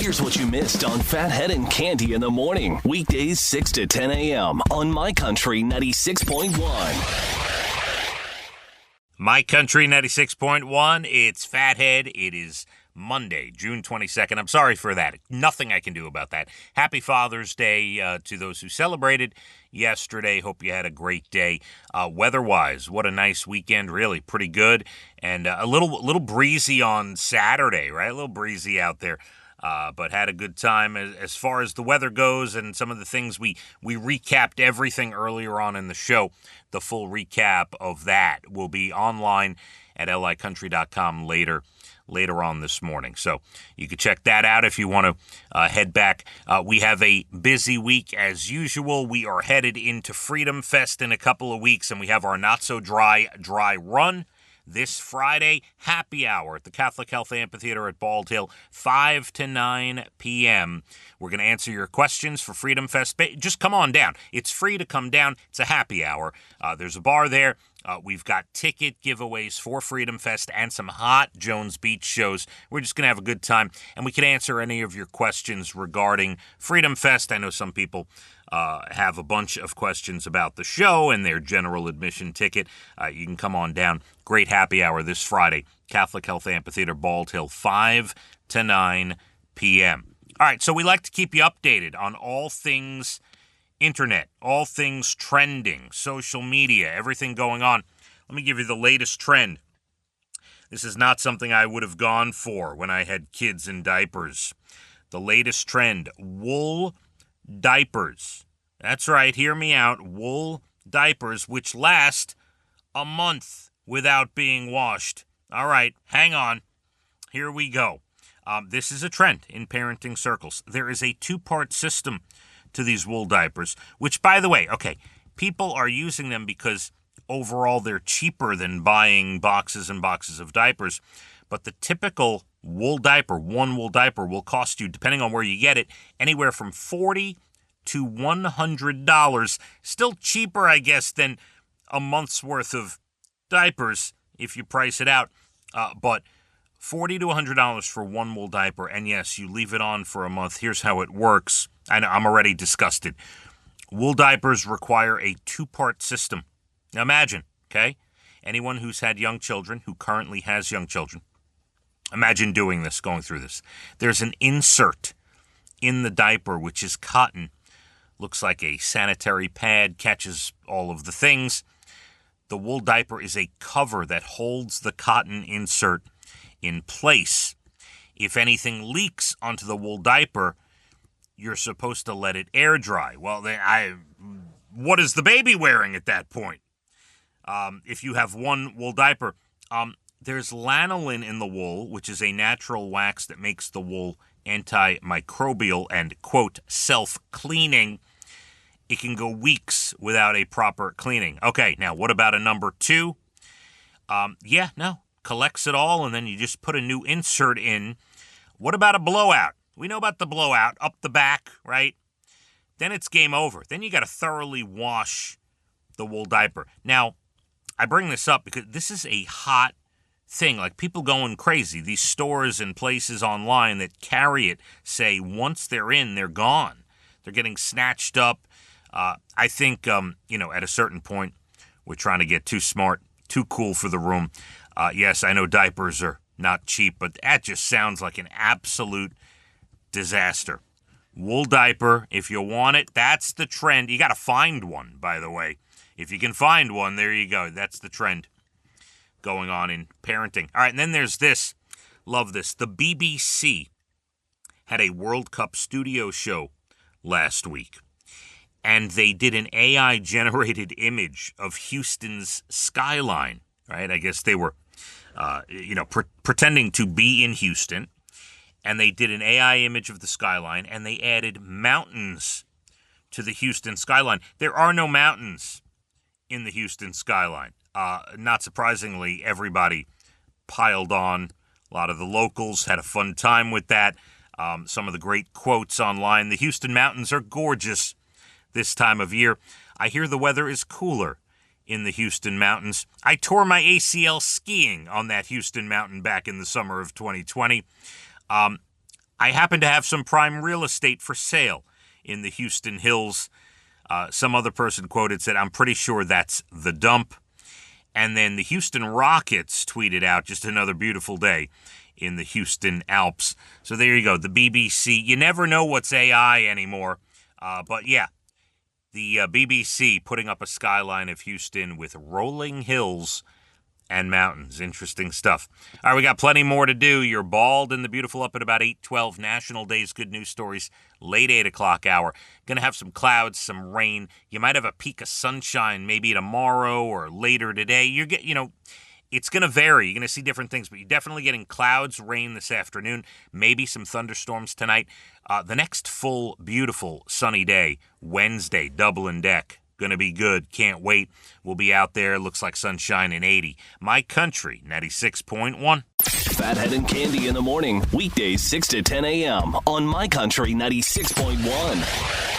Here's what you missed on Phathead and Cande in the morning. Weekdays 6 to 10 a.m. on My Country 96.1. My Country 96.1, it's Phathead. It is Monday, June 22nd. I'm sorry for that. Nothing I can do about that. Happy Father's Day to those who celebrated yesterday. Hope you had a great day. Weather-wise, what a nice weekend. Really pretty good. And a little breezy on Saturday, right? A little breezy out there. But had a good time as far as the weather goes and some of the things we recapped everything earlier on in the show. The full recap of that will be online at licountry.com later on this morning. So you can check that out if you want to head back. We have a busy week as usual. We are headed into Freedom Fest in a couple of weeks, and we have our Not So Dry Run this Friday, happy hour at the Catholic Health Amphitheater at Bald Hill, 5 to 9 p.m. We're going to answer your questions for Freedom Fest. Just come on down. It's free to come down. It's a happy hour. There's a bar there. We've got ticket giveaways for Freedom Fest and some hot Jones Beach shows. We're just going to have a good time, and we can answer any of your questions regarding Freedom Fest. I know some people have a bunch of questions about the show and their general admission ticket. You can come on down. Great happy hour this Friday, Catholic Health Amphitheater, Bald Hill, 5 to 9 p.m. All right, so we like to keep you updated on all things internet, all things trending, social media, everything going on. Let me give you the latest trend. This is not something I would have gone for when I had kids in diapers. The latest trend, wool diapers. That's right, hear me out. Wool diapers, which last a month without being washed. All right, hang on. Here we go. This is a trend in parenting circles. There is a two-part system to these wool diapers, which, by the way, okay, people are using them because overall they're cheaper than buying boxes and boxes of diapers. But the typical wool diaper, one wool diaper, will cost you, depending on where you get it, anywhere from $40 to $100. Still cheaper, I guess, than a month's worth of diapers if you price it out. But $40 to $100 for one wool diaper, and yes, you leave it on for a month. Here's how it works. I know, I'm already disgusted. Wool diapers require a two-part system. Now imagine, okay? Anyone who's had young children, who currently has young children, imagine doing this, going through this. There's an insert in the diaper, which is cotton. Looks like a sanitary pad, catches all of the things. The wool diaper is a cover that holds the cotton insert in place. If anything leaks onto the wool diaper, you're supposed to let it air dry. Well, what is the baby wearing at that point? If you have one wool diaper, there's lanolin in the wool, which is a natural wax that makes the wool antimicrobial and, quote, self-cleaning. It can go weeks without a proper cleaning. Okay, now what about a number two? Collects it all, and then you just put a new insert in. What about a blowout? We know about the blowout, up the back, right? Then it's game over. Then you got to thoroughly wash the wool diaper. Now, I bring this up because this is a hot thing. Like, people going crazy. These stores and places online that carry it say once they're in, they're gone. They're getting snatched up. I think, at a certain point, we're trying to get too smart, too cool for the room. Yes, I know diapers are not cheap, but that just sounds like an absolute disaster. Wool diaper, if you want it, that's the trend. You got to find one, by the way. If you can find one, there you go. That's the trend going on in parenting. All right, and then there's this. Love this. The BBC had a World Cup studio show last week, and they did an AI-generated image of Houston's skyline, right? I guess they were, pretending to be in Houston, and they did an AI image of the skyline, and they added mountains to the Houston skyline. There are no mountains in the Houston skyline. Not surprisingly, everybody piled on. A lot of the locals had a fun time with that. Some of the great quotes online. The Houston mountains are gorgeous this time of year. I hear the weather is cooler in the Houston mountains. I tore my ACL skiing on that Houston mountain back in the summer of 2020. I happen to have some prime real estate for sale in the Houston Hills. Some other person quoted, said, I'm pretty sure that's the dump. And then the Houston Rockets tweeted out, just another beautiful day in the Houston Alps. So there you go, the BBC. You never know what's AI anymore. But yeah, the BBC putting up a skyline of Houston with rolling hills and mountains. Interesting stuff. All right, we got plenty more to do. You're bald and the beautiful up at about 8:12. National Days Good News Stories, late 8 o'clock hour. Going to have some clouds, some rain. You might have a peak of sunshine maybe tomorrow or later today. It's going to vary. You're going to see different things, but you're definitely getting clouds, rain this afternoon, maybe some thunderstorms tonight. The next full, beautiful, sunny day, Wednesday, double and deck. Going to be good. Can't wait. We'll be out there. Looks like sunshine in 80. My Country, 96.1. Phathead and Cande in the morning, weekdays 6 to 10 a.m. on My Country 96.1.